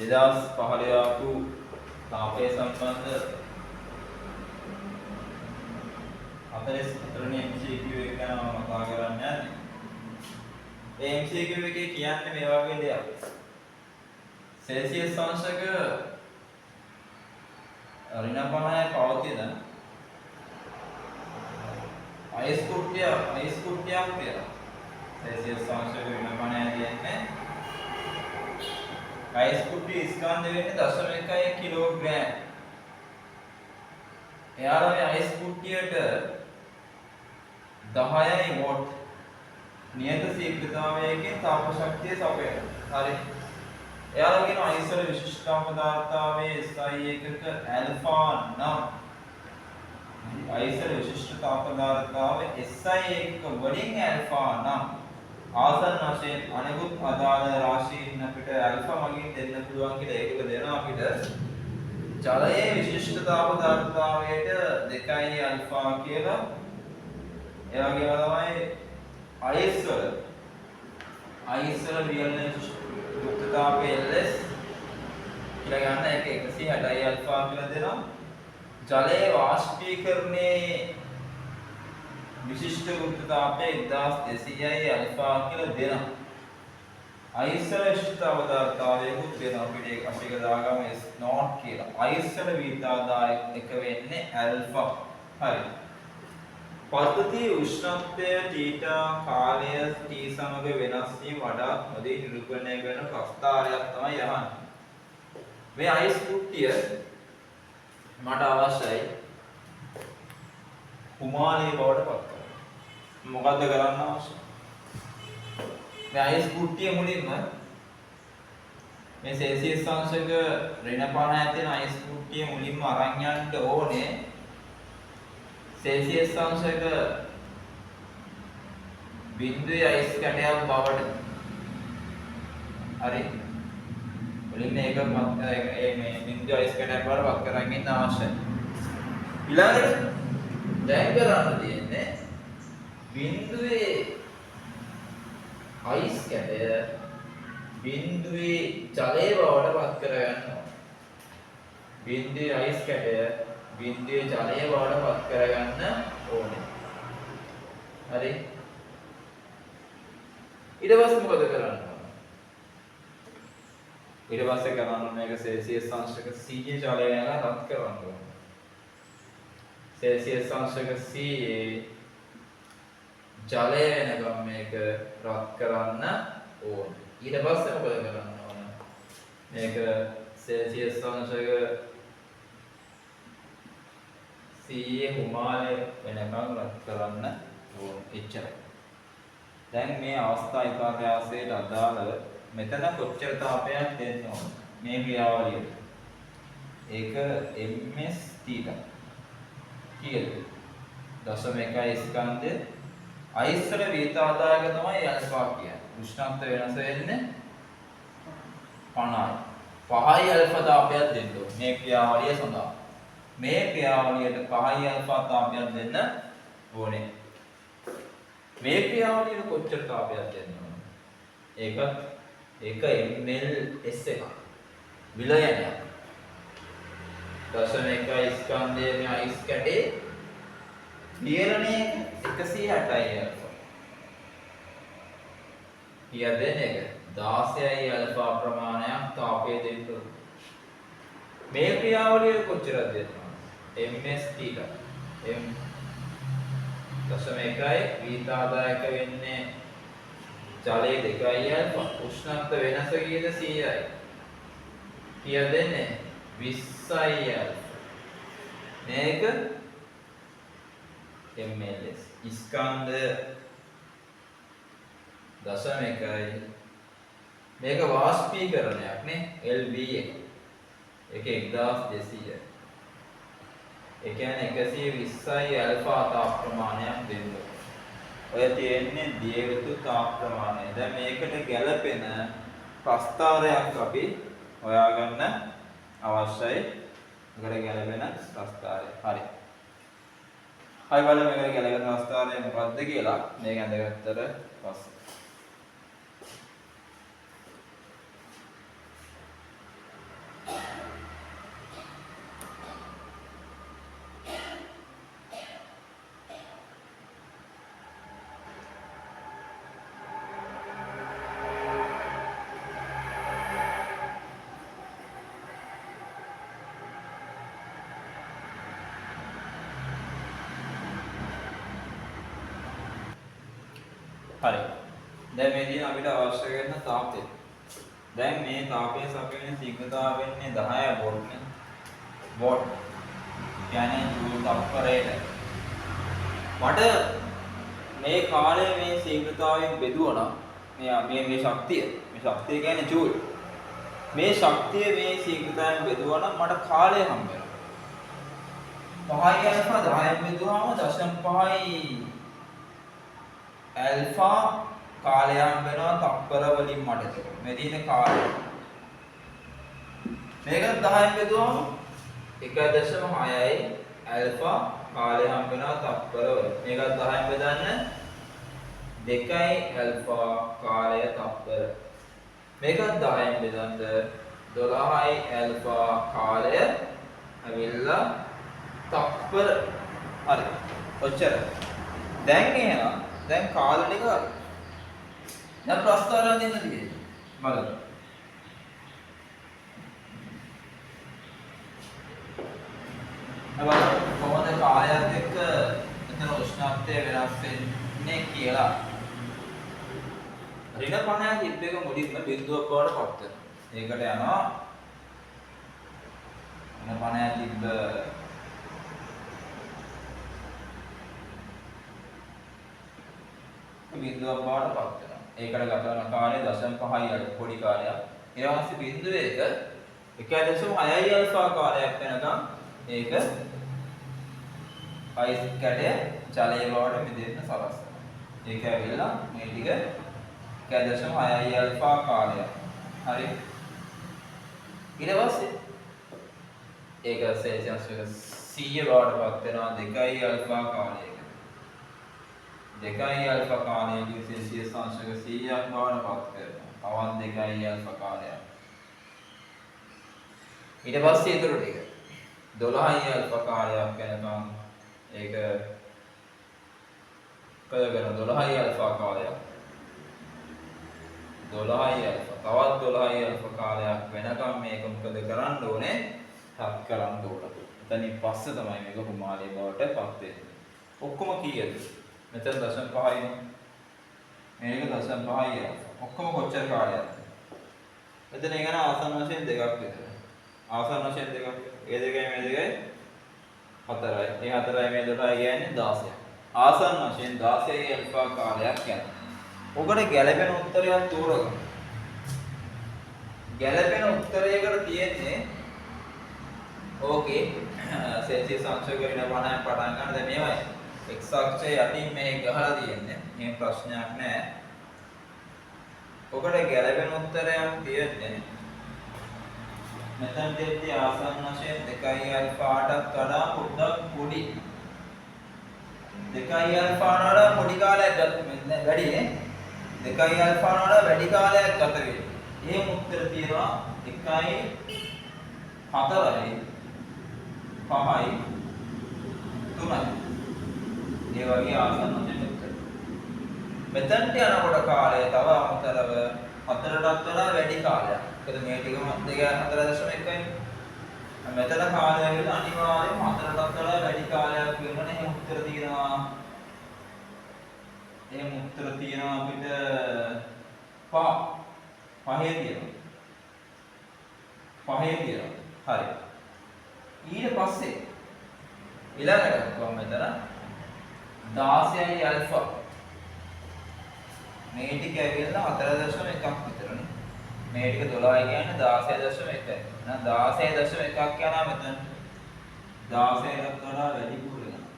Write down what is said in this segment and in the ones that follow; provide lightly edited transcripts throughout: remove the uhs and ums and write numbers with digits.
2015 ආපු තාපය සම්බන්ධ 44 වෙනි MCQ එක ගැන මම කතා කරන්න යන්නේ. මේ MCQ එකේ කියන්නේ මේ වගේ දෙයක්. සෙල්සියස් අංශක ඍණ 50 පවතින අයිස් කුට්ටියක් කියලා. සෙල්සියස් අංශක ඍණ 50 කියන්නේ අයිස් කුට්ටිය ස්කන්ධ වෙන්නේ 0.1 කිලෝග්‍රෑම්. එයාලා මේ අයිස් කුට්ටියට 10 වෝට් නියත ශීඝ්‍රතාවයකින් තාප ශක්තිය සපයනවා. හරි. එයාලා කියන අයිස් වල විශිෂ්ටතාව පදාර්ථාවේ SI එකක ඇල්ෆා නම් අයිස් වල විශිෂ්ටතාව පදාර්ථාවේ SI එකක වලින් ඇල්ෆා නම් ආසන්න වශයෙන් අනෙකුත් අදාළ රාශීන් අපිට ඇල්ෆා මගින් දෙන්න පුළුවන් කියලා ඒකක දෙනවා අපිට. ජලයේ විශිෂ්ටතාව පදාර්ථාවයට 2 ඇල්ෆා කියලා. ඒ වගේම තමයි අයිස් වල රියල් යුක්තතාවය LS කියලා ගන්න එක 160 ඇල්ෆා කියලා දෙනවා. ජලයේ වාෂ්පීකරණයේ විශිෂ්ට යුක්තතාවය 1200යි ඇල්ෆා කියලා දෙනවා. අයිස් වල විශිෂ්ට පදාර්ථාවයකුත් දෙනවා අපිට අපිට දාගම S not කියලා. අයිස් වල විතාදායක එක වෙන්නේ ඇල්ෆා. හරි. පද්ධතිය උෂ්ණත්වය තීටා කාලය T සමග වෙනස් වීම වඩා හොඳින් නිරූපණය කරන ප්‍රස්ථාරයක් තමයි යහන්නේ. මේ අයිස් කුට්ටිය මට අවශ්‍යයි කුමාලයේ බවට පත් කරන්න. මොකද්ද කරන්න අවශ්‍ය? මේ අයිස් කුට්ටිය මුලින්ම මේ සෙල්සියස් අංශක ඍණ 50 තියෙන අයිස් කුට්ටිය මුලින්ම අරන් යන්න ඕනේ සෙල්සියස් අංශක බිඳුවේ අයිස් කැටයක් බවට. හරි. මුලින්ම ඒක මේ බිඳුවේ අයිස් කැටයක් බවට වත් කරගෙන ඉන්න අවශ්‍යයි. ඊළඟට දැන් කරන්න තියෙන්නේ බිඳුවේ අයිස් කැටය බිඳුවේ ජලය බවට පත් කරගන්න ඕනේ. බිඳුවේ අයිස් කැටය බිඳුවේ ජලය බවට පත් කරගන්න ඕනේ. හරි. ඊට පස්සේ මොකද කරන්න ඕනේ? ඊට පස්සේ කරන්න මේක සෙල්සියස් අංශක C ජලය යන රත් කරන්න ඕනේ. සෙල්සියස් අංශක C ජලය වෙනකම් මේක රත් කරන්න ඕනේ. ඊට පස්සේ මොකද කරන්න ඕනේ? මේක සෙල්සියස් අංශක C හිමාලය වෙනකම් රත් කරන්න ඕනේ. එච්චරයි. දැන් මේ අවස්ථා විපාකයාසයට අදාළව මෙතන කොච්චර තාපයක් දෙන්න ඕනේ? මේ ක්‍රියාවලියට. ඒක ms θ. කීයද? 0.1 ස්කන්ධය අයිස් වල විතාදායක තමයි ඇල්ෆා කියන්නේ. උෂ්ණත්වය වෙනස වෙන්නේ 50යි. 5යි ඇල්ෆා තාපයක් දෙන්න ඕනේ මේ ක්‍රියාවලිය සඳහා. මේ ක්‍රියාවලියට 5යි ඇල්ෆා තාපයක් දෙන්න ඕනේ. මේ ක්‍රියාවලියට කොච්චර තාපයක් දෙන්න ඕනේ? ඒක mls එකක්. විලයනයක්. 0.1 ස්කන්ධයේ මේ අයිස් කැටේ වියලනයේ 160යි ඇල්ෆා. කියදෙන එක 16යි ඇල්ෆා ප්‍රමාණයක් තාපය දෙන්න ඕනේ. මේ ක්‍රියාවලිය කොච්චරද දෙනවා? ms θ. m 0.1යි විතාදායක වෙන්නේ ජලයේ 2යි ඇල්ෆා. උෂ්ණත්ව වෙනස කීයද? 100යි. කියදෙන්නේ 20යි ඇල්ෆා. මේක mls ස්කන්ධ 0.1යි. මේක වාෂ්පීකරණයක් නේ LB එක. ඒක 1200යි. ඒ කියන්නේ 120යි ඇල්ෆා තාප ප්‍රමාණයක් දෙන්න. ඔය තියෙන්නේ දිය යුතු තාප ප්‍රමාණය. දැන් මේකට ගැළපෙන ප්‍රස්ථාරයක් අපි හොයාගන්න අවශ්‍යයි. මේකට ගැළපෙන ප්‍රස්ථාරය. හරි. හයි බලමු මේකට ගැළපෙන ප්‍රස්ථාරය මොකක්ද කියලා. මේක ඇඳගත්තට පස්සේ හරි. දැන් මේ දින අපිට අවශ්‍ය කරන තාපය. දැන් මේ තාපය සපයන ශීඝ්‍රතාව වෙන්නේ 10 වෝල්ට් නේ. වෝල්ට්. කියන්නේ ජූල් තප්පරයට. මට මේ කාලේ මේ ශීඝ්‍රතාවයෙන් බෙදුවා නම් මේ ශක්තිය කියන්නේ ජූල්. මේ ශක්තිය මේ ශීඝ්‍රතාවයෙන් බෙදුවා නම් මට කාලය හම්බ වෙනවා. 5 අල්ෆා 10න් බෙදුවාම 0.5 ඇල්ෆා කාලය හම්බ වෙනවා තප්පර වලින් මට ඒක. මේ තියෙන කාලය. මේක 10න් බෙදුවාම 1.6යි ඇල්ෆා කාලය හම්බ වෙනවා තප්පර වලින්. මේක 10න් බෙදන්න 2යි ඇල්ෆා කාලය තප්පර. මේක 10න් බෙදන්න 12යි ඇල්ෆා කාලය ඇවිල්ලා තප්පර. හරි. ඔච්චර. දැන් එහෙනම් දැන් කාල ටික හරි. දැන් ප්‍රස්තාරය දෙන්න තියෙන්නේ. බලන්න. අපල කොහොමද කාලයත් එක්ක එතන උෂ්ණත්වය වෙනස් වෙන්නේ කියලා. ඍණ 50 තිබ්බ එක මුලින්ම බිඳුවක් බවට පත් වෙනවා. ඒකට යනවා ඍණ 50 තිබ්බ බිඳුවක් බවට පත් වෙනවා. ඒකට ගත කරන කාලය 0.5යි අඩු පොඩි කාලයක්. ඊට පස්සේ බිඳුව එක 1.6යි අල්ෆා කාලයක් වෙනකම් ඒක අයිස් කැටය ජලය බවට මිදෙන්න සලස්වනවා. ඒක ඇවිල්ලා මේ ටික 1.6යි අල්ෆා කාලයක්. හරි. ඊට පස්සේ ඒක සෙල්සියස් එක 100 බවට පත් වෙනවා 2යි අල්ෆා කාලයක. 2යි අල්ෆා කාලයේදී සෙල්සියස් අංශක 100ක් බවට පත් කරනවා. පවන් 2යි අල්ෆා කාලයක්. ඊට පස්සේ ඊටු ටික 12යි අල්ෆා කාලයක් වෙනකම් ඒක කරගෙන 12යි අල්ෆා කාලයක්. 12යි අල්ෆා තවත් 12යි අල්ෆා කාලයක් වෙනකම් මේක මොකද කරන්න ඕනේ? හත් කරන්න ඕනේ. එතනින් පස්සේ තමයි මේක කුමාරී බවට පත් වෙන්නේ. ඔක්කොම කීයද? මෙතන 0.5යි. මේක 0.5යි. ඔක්කොම කොච්චර කාලයක්ද? මෙතන ඉගෙන ආසන්න වශයෙන් දෙකක් විතර. ආසන්න වශයෙන් දෙකක්. ඒ දෙකයි මේ දෙකයි 4යි. මේ 4යි මේ 2යි කියන්නේ 16යි. ආසන්න වශයෙන් 16යි අල්ෆා කාලයක් යනවා. ඔකට ගැළපෙන උත්තරයක් තෝරගන්න. ගැළපෙන උත්තරයකට තියෙන්නේ ඕකේ සෙල්සියස් අංශක වෙන 50න් පටන් ගන්න. දැන් මේවයි x අක්ෂය යටින් මේ ගහලා තියෙන්නේ. මේ ප්‍රශ්නයක් නෑ. ඔකට ගැළපෙන උත්තරයක් තියෙන්නේ මෙතන දෙද්දී ආසන්න වශයෙන් 2යි අල්ෆාටත් වඩා පොඩ්ඩක් පොඩි. 2යි අල්ෆාට වඩා පොඩි කාලයක් වැඩි නේ. 2යි අල්ෆාට වඩා වැඩි කාලයක් ගත වෙනවා. එහෙම උත්තර තියෙනවා 1යි 4යි 5යි 3යි. ඒ වගේ ආසන්න වශයෙන් උත්තර. මෙතනට යනකොට කාලය තව අමතරව 4ටත් වඩා වැඩි කාලයක්. මොකද මේ ටිකම 4.1යි. මෙතන කාලය කියලා අනිවාර්යයෙන්ම 4ටත් වඩා වැඩි කාලයක් වෙනවනේ. එහෙම උත්තර තියෙනවා. එහෙම උත්තර තියෙනවා අපිට 5 තියෙනවා. 5 තියෙනවා. හරි. ඊට පස්සේ ඊළඟට කොහොමද මෙතන 16යි අල්ෆා මේ ටික ඇවිල්ලා 4.1ක් විතරනේ. මේ ටික 12 කියන්නේ 16.1යි. එහෙනම් 16.1ක් යනවා මෙතන. 16කට වඩා වැඩිපුර වෙනවා.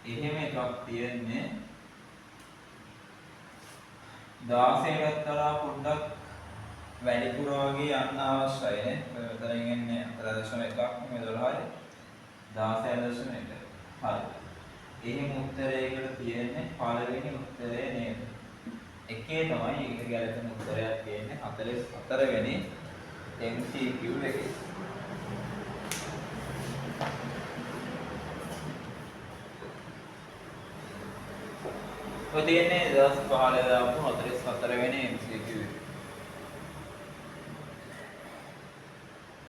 එහෙම එකක් තියෙන්නේ 16කට වඩා පොඩ්ඩක් වැඩිපුර වගේ යන්න අවශ්‍යයි නේ. මෙතනින් එන්නේ 4.1ක් මේ 12යි 16.1. හරි. එහෙම උත්තරයකට තියෙන්නේ පළවෙනි උත්තරේ නේද? එකේ තමයි ඒකට ගැලපෙන උත්තරයක් තියෙන්නේ 44 වෙනි MCQ එකේ. ඔය තියෙන්නේ 2015 දාපු 44 වෙනි